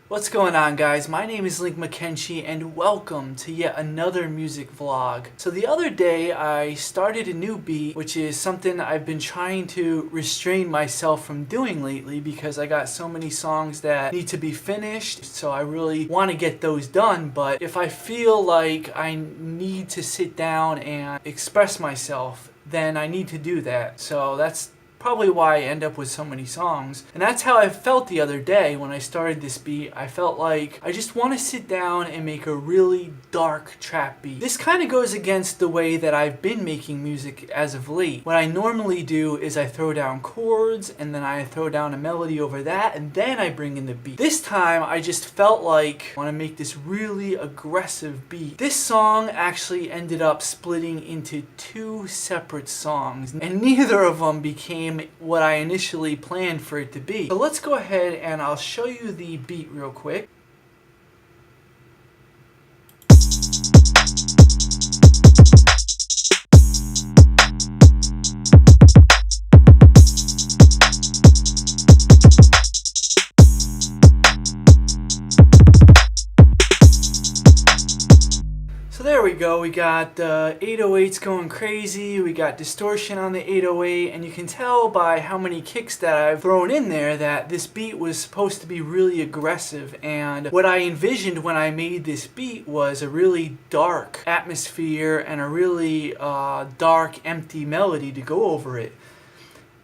What's going on, guys? My name is Link McKenchie and welcome to yet another music vlog. So the other day I started a new beat, which is something I've been trying to restrain myself from doing lately because I got so many songs that need to be finished, so I really want to get those done. But if I feel like I need to sit down and express myself, then I need to do that. So that's probably why I end up with so many songs. And that's how I felt the other day when I started this beat. I felt like I just want to sit down and make a really dark trap beat. This kind of goes against the way that I've been making music as of late. What I normally do is I throw down chords and then I throw down a melody over that and then I bring in the beat. This time I just felt like I want to make this really aggressive beat. This song actually ended up splitting into two separate songs and neither of them became what I initially planned for it to be. So let's go ahead and I'll show you the beat real quick. So there we go, we got 808s going crazy, we got distortion on the 808, and you can tell by how many kicks that I've thrown in there that this beat was supposed to be really aggressive. And what I envisioned when I made this beat was a really dark atmosphere and a really dark, empty melody to go over it.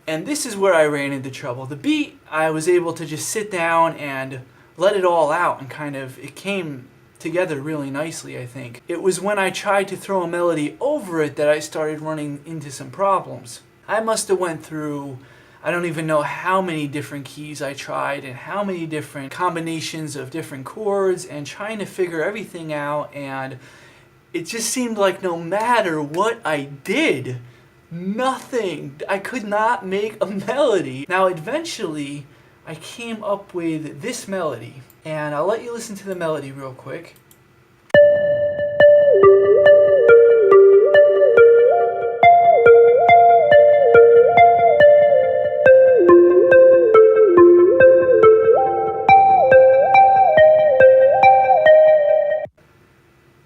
And this is where I ran into trouble. The beat, I was able to just sit down and let it all out and it came together really nicely, I think. It was when I tried to throw a melody over it that I started running into some problems. I must have went through, I don't even know how many different keys I tried and how many different combinations of different chords and trying to figure everything out, and it just seemed like no matter what I did, nothing, I could not make a melody. Now eventually I came up with this melody, and I'll let you listen to the melody real quick.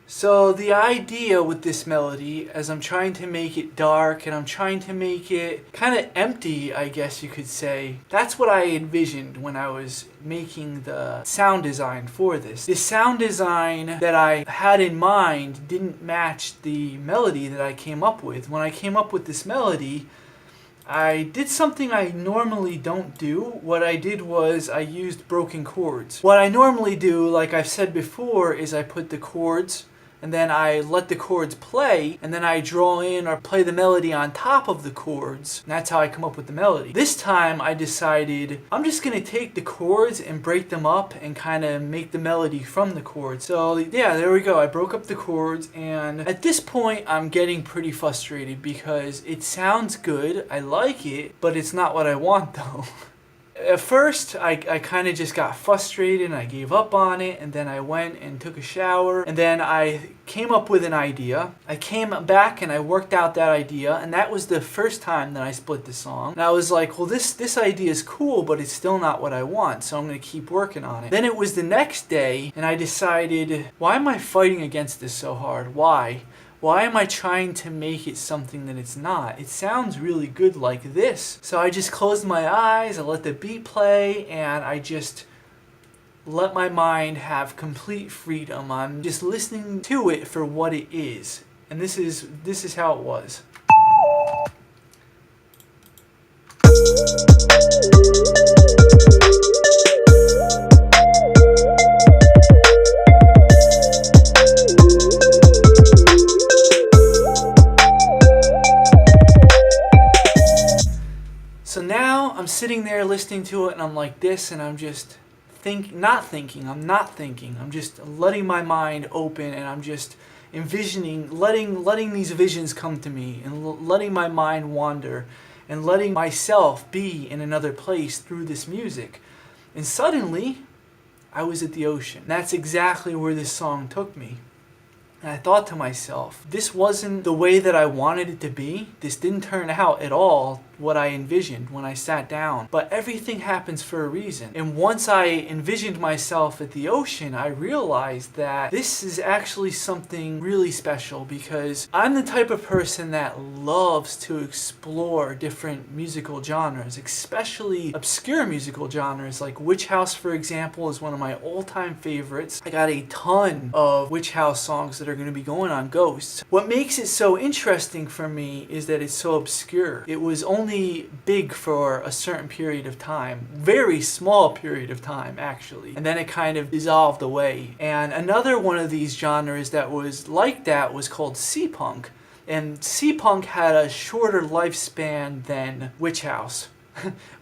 So the idea with this melody, as I'm trying to make it dark and I'm trying to make it kind of empty, I guess you could say, that's what I envisioned when I was making the sound design for this. The sound design that I had in mind didn't match the melody that I came up with. When I came up with this melody, I did something I normally don't do. What I did was I used broken chords. What I normally do, like I've said before, is I put the chords and then I let the chords play, and then I draw in or play the melody on top of the chords, and that's how I come up with the melody. This time I decided I'm just going to take the chords and break them up and kind of make the melody from the chords. So yeah, there we go. I broke up the chords, and at this point I'm getting pretty frustrated because it sounds good, I like it, but it's not what I want though. At first, I kind of just got frustrated and I gave up on it, and then I went and took a shower, and then I came up with an idea. I came back and I worked out that idea, and that was the first time that I split the song. And I was like, well, this idea is cool, but it's still not what I want, so I'm going to keep working on it. Then it was the next day, and I decided, why am I fighting against this so hard? Why? Why am I trying to make it something that it's not? It sounds really good like this. So I just closed my eyes, I let the beat play, and I just let my mind have complete freedom. I'm just listening to it for what it is. And this is how it was. So now I'm sitting there listening to it and I'm like this, and I'm just I'm not thinking. I'm just letting my mind open, and I'm just envisioning, letting these visions come to me, and letting my mind wander, and letting myself be in another place through this music. And suddenly, I was at the ocean. That's exactly where this song took me. And I thought to myself, this wasn't the way that I wanted it to be. This didn't turn out at all what I envisioned when I sat down. But everything happens for a reason. And once I envisioned myself at the ocean, I realized that this is actually something really special, because I'm the type of person that loves to explore different musical genres, especially obscure musical genres. Like witch house, for example, is one of my all-time favorites. I got a ton of witch house songs that are going to be going on Ghosts. What makes it so interesting for me is that it's so obscure. It was only big for a certain period of time, very small period of time actually, and then it kind of dissolved away. And another one of these genres that was like that was called Seapunk, and Seapunk had a shorter lifespan than witch house.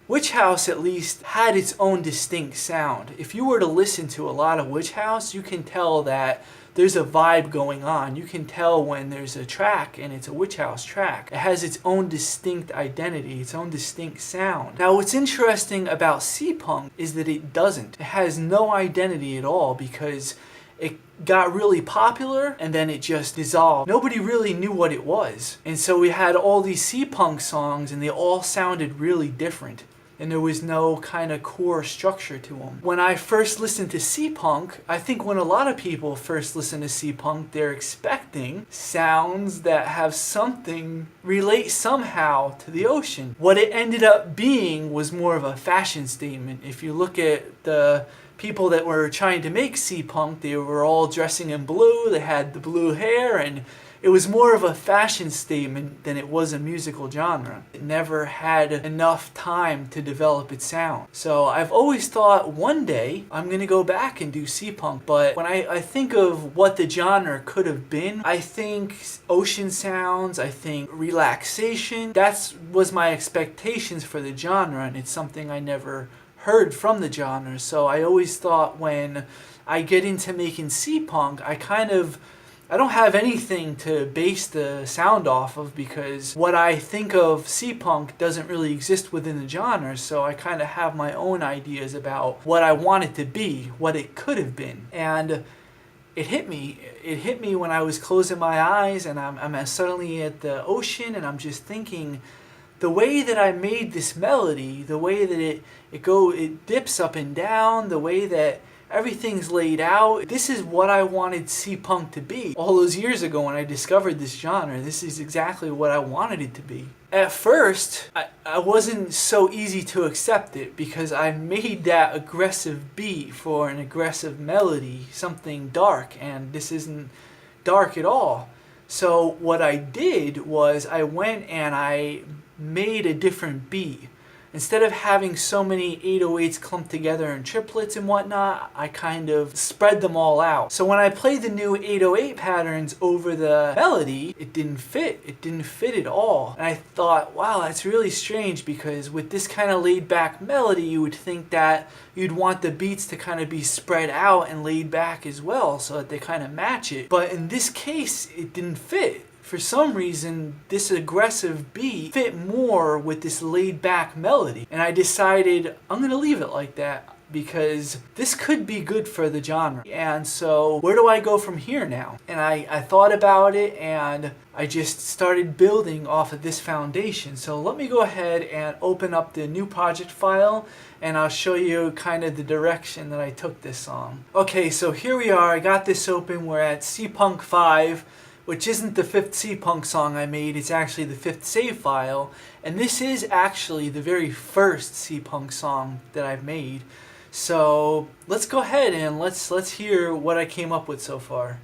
Witch house at least had its own distinct sound. If you were to listen to a lot of witch house, you can tell that there's a vibe going on. You can tell when there's a track and it's a witch house track. It has its own distinct identity, its own distinct sound. Now what's interesting about Seapunk is that it doesn't. It has no identity at all, because it got really popular and then it just dissolved. Nobody really knew what it was. And so we had all these Seapunk songs and they all sounded really different. And there was no kind of core structure to them. When I first listened to Seapunk, I think when a lot of people first listen to Seapunk, they're expecting sounds that have something, relate somehow to the ocean. What it ended up being was more of a fashion statement. If you look at the people that were trying to make Seapunk, they were all dressing in blue, they had the blue hair, and it was more of a fashion statement than it was a musical genre. It never had enough time to develop its sound. So I've always thought one day I'm going to go back and do Seapunk, but when I think of what the genre could have been, I think ocean sounds, I think relaxation. That was my expectations for the genre, and it's something I never heard from the genre. So I always thought when I get into making Seapunk, I don't have anything to base the sound off of, because what I think of Seapunk doesn't really exist within the genre, so I kind of have my own ideas about what I want it to be, what it could have been. And it hit me. It hit me when I was closing my eyes and I'm suddenly at the ocean, and I'm just thinking, the way that I made this melody, the way that it dips up and down, the way that everything's laid out. This is what I wanted Seapunk to be. All those years ago when I discovered this genre, this is exactly what I wanted it to be. At first, I wasn't so easy to accept it, because I made that aggressive beat for an aggressive melody, something dark, and this isn't dark at all. So what I did was I went and I made a different beat. Instead of having so many 808s clumped together in triplets and whatnot, I kind of spread them all out. So when I played the new 808 patterns over the melody, it didn't fit. It didn't fit at all. And I thought, wow, that's really strange, because with this kind of laid back melody, you would think that you'd want the beats to kind of be spread out and laid back as well, so that they kind of match it. But in this case, it didn't fit. For some reason, this aggressive beat fit more with this laid back melody. And I decided I'm going to leave it like that, because this could be good for the genre. And so where do I go from here now? And I thought about it, and I just started building off of this foundation. So let me go ahead and open up the new project file, and I'll show you kind of the direction that I took this song. Okay, so here we are. I got this open. We're at Seapunk 5. Which isn't the 5th Seapunk song I made, it's actually the 5th save file. And this is actually the very first Seapunk song that I've made. So let's go ahead and let's hear what I came up with so far.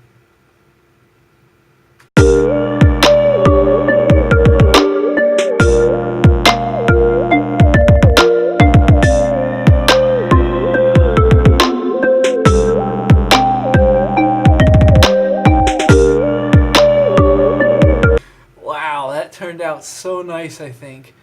Turned out so nice, I think.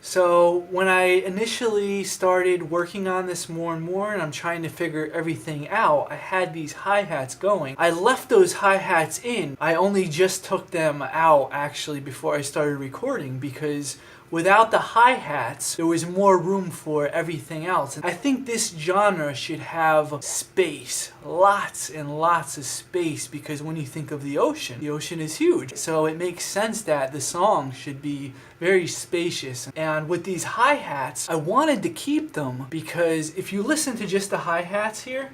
So when I initially started working on this more and more, and I'm trying to figure everything out, I had these hi-hats going. I left those hi-hats in. I only just took them out actually before I started recording, because without the hi-hats, there was more room for everything else. And I think this genre should have space, lots and lots of space, because when you think of the ocean is huge. So it makes sense that the song should be very spacious. And with these hi-hats, I wanted to keep them because if you listen to just the hi-hats here,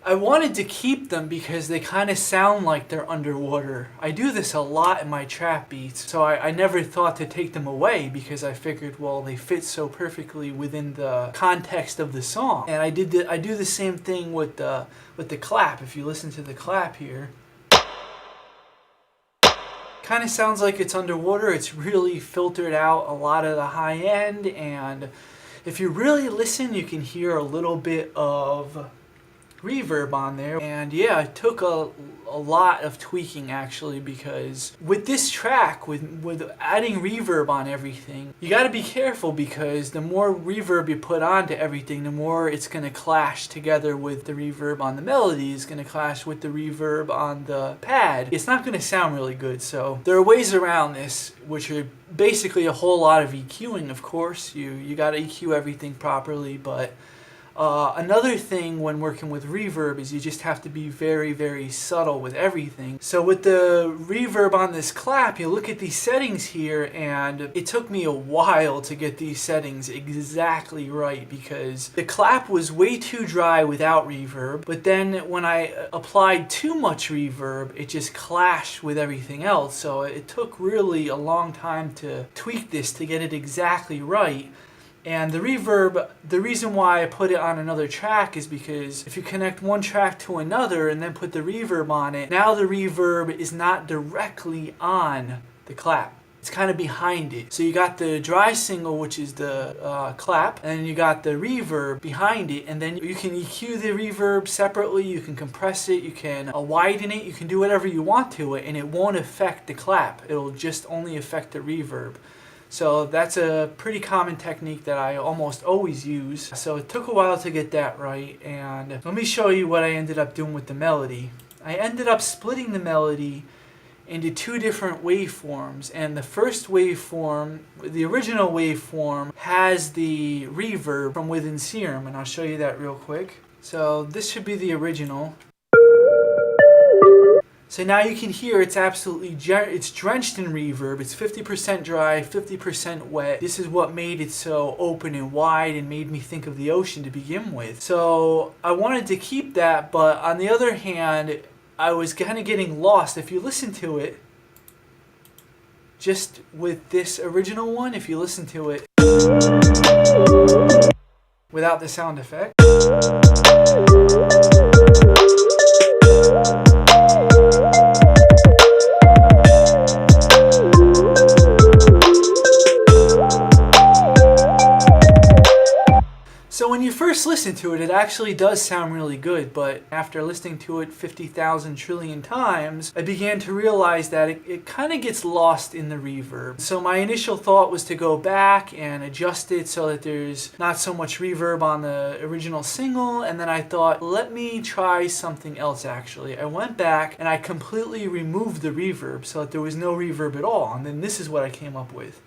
I wanted to keep them because they kind of sound like they're underwater. I do this a lot in my trap beats, so I never thought to take them away because I figured, well, they fit so perfectly within the context of the song. And I do the same thing with the clap. If you listen to the clap here, kind of sounds like it's underwater. It's really filtered out a lot of the high end, and if you really listen, you can hear a little bit of reverb on there. And yeah, it took a lot of tweaking actually, because with this track, with adding reverb on everything, you got to be careful because the more reverb you put onto everything, the more it's going to clash together with the reverb on the melody, is going to clash with the reverb on the pad. It's not going to sound really good. So there are ways around this, which are basically a whole lot of EQing. Of course, you got to EQ everything properly, but another thing when working with reverb is you just have to be very, very subtle with everything. So with the reverb on this clap, you look at these settings here, and it took me a while to get these settings exactly right because the clap was way too dry without reverb, but then when I applied too much reverb, it just clashed with everything else. So it took really a long time to tweak this to get it exactly right. And the reverb, the reason why I put it on another track is because if you connect one track to another and then put the reverb on it, now the reverb is not directly on the clap. It's kind of behind it. So you got the dry single, which is the clap, and then you got the reverb behind it, and then you can EQ the reverb separately, you can compress it, you can widen it, you can do whatever you want to it, and it won't affect the clap. It'll just only affect the reverb. So that's a pretty common technique that I almost always use. So it took a while to get that right, and let me show you what I ended up doing with the melody. I ended up splitting the melody into two different waveforms, and the first waveform, the original waveform, has the reverb from within Serum, and I'll show you that real quick. So this should be the original. So now you can hear it's absolutely, it's drenched in reverb. It's 50% dry, 50% wet. This is what made it so open and wide and made me think of the ocean to begin with. So I wanted to keep that, but on the other hand, I was kind of getting lost. If you listen to it, just with this original one, if you listen to it without the sound effect, so when you first listen to it, it actually does sound really good, but after listening to it 50,000 trillion times, I began to realize that it kind of gets lost in the reverb. So my initial thought was to go back and adjust it so that there's not so much reverb on the original single, and then I thought, let me try something else actually. I went back and I completely removed the reverb so that there was no reverb at all, and then this is what I came up with.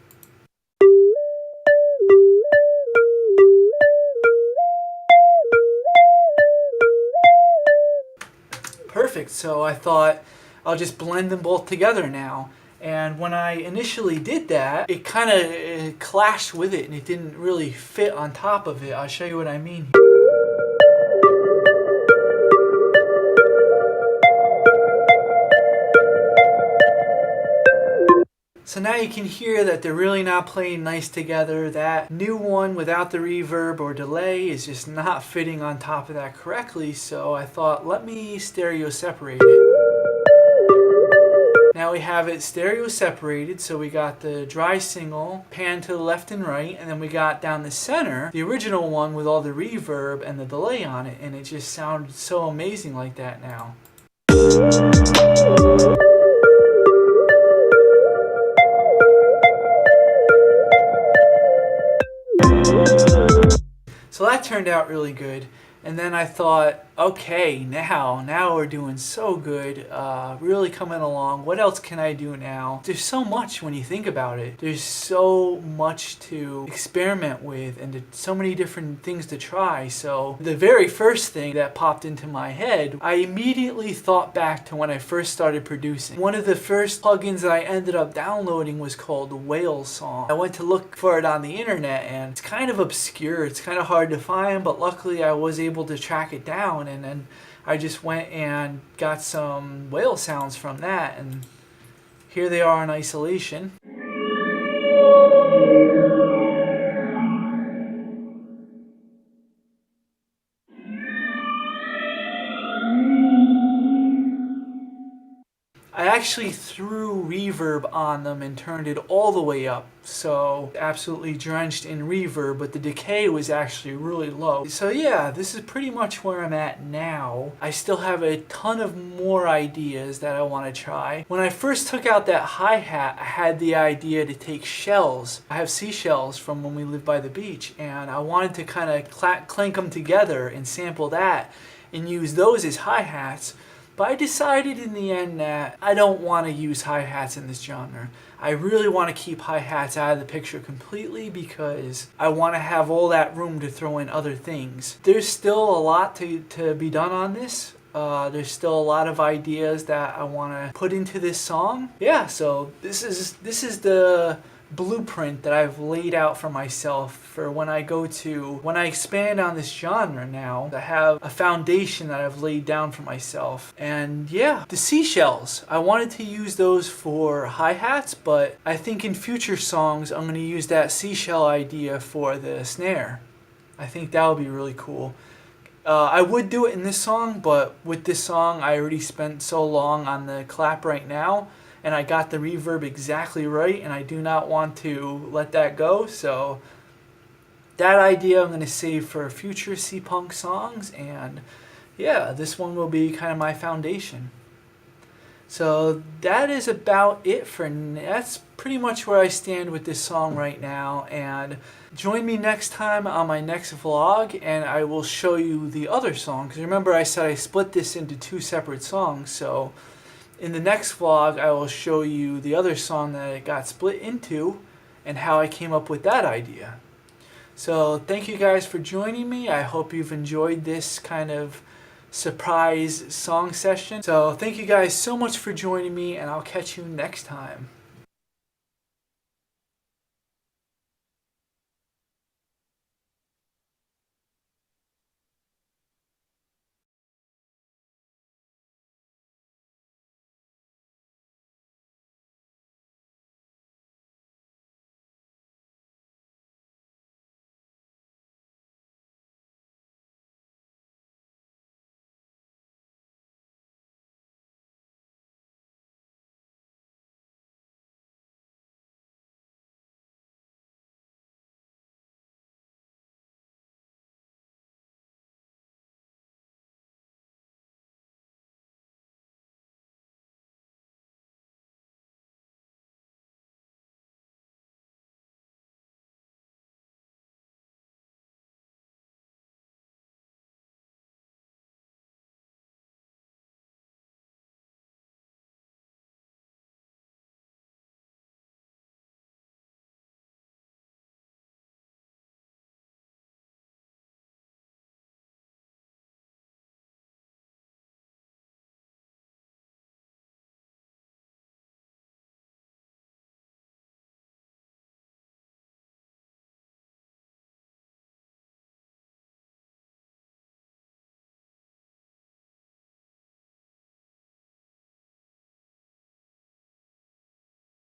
Perfect. So I thought I'll just blend them both together now. And when I initially did that, it kind of clashed with it and it didn't really fit on top of it. I'll show you what I mean. So now you can hear that they're really not playing nice together. That new one without the reverb or delay is just not fitting on top of that correctly. So I thought, let me stereo separate it. Now we have it stereo separated. So we got the dry single panned to the left and right. And then we got down the center, the original one with all the reverb and the delay on it. And it just sounded so amazing like that now. So that turned out really good. And then I thought, okay, now we're doing so good, really coming along. What else can I do now? There's so much when you think about it. There's so much to experiment with and so many different things to try. So the very first thing that popped into my head, I immediately thought back to when I first started producing. One of the first plugins that I ended up downloading was called Whale Song. I went to look for it on the internet and it's kind of obscure. It's kind of hard to find, but luckily I was able to track it down, and then I just went and got some whale sounds from that, and here they are in isolation. I actually threw reverb on them and turned it all the way up, so absolutely drenched in reverb, but the decay was actually really low. So yeah, this is pretty much where I'm at now. I still have a ton of more ideas that I want to try. When I first took out that hi-hat, I had the idea to take shells. I have seashells from when we lived by the beach, and I wanted to kind of clank them together and sample that and use those as hi-hats. But I decided in the end that I don't want to use hi-hats in this genre. I really want to keep hi-hats out of the picture completely because I want to have all that room to throw in other things. There's still a lot to be done on this. There's still a lot of ideas that I want to put into this song. Yeah, so this is the blueprint that I've laid out for myself for when I expand on this genre now. I have a foundation that I've laid down for myself. And yeah, the seashells, I wanted to use those for hi-hats, but I think in future songs I'm going to use that seashell idea for the snare. I think that would be really cool. I would do it in this song, but with this song I already spent so long on the clap right now, and I got the reverb exactly right, and I do not want to let that go. So that idea I'm going to save for future Seapunk songs, and yeah, this one will be kind of my foundation. So that is about it that's pretty much where I stand with this song right now, and join me next time on my next vlog and I will show you the other song, because remember I said I split this into 2 separate songs. So in the next vlog, I will show you the other song that it got split into and how I came up with that idea. So thank you guys for joining me. I hope you've enjoyed this kind of surprise song session. So thank you guys so much for joining me, and I'll catch you next time.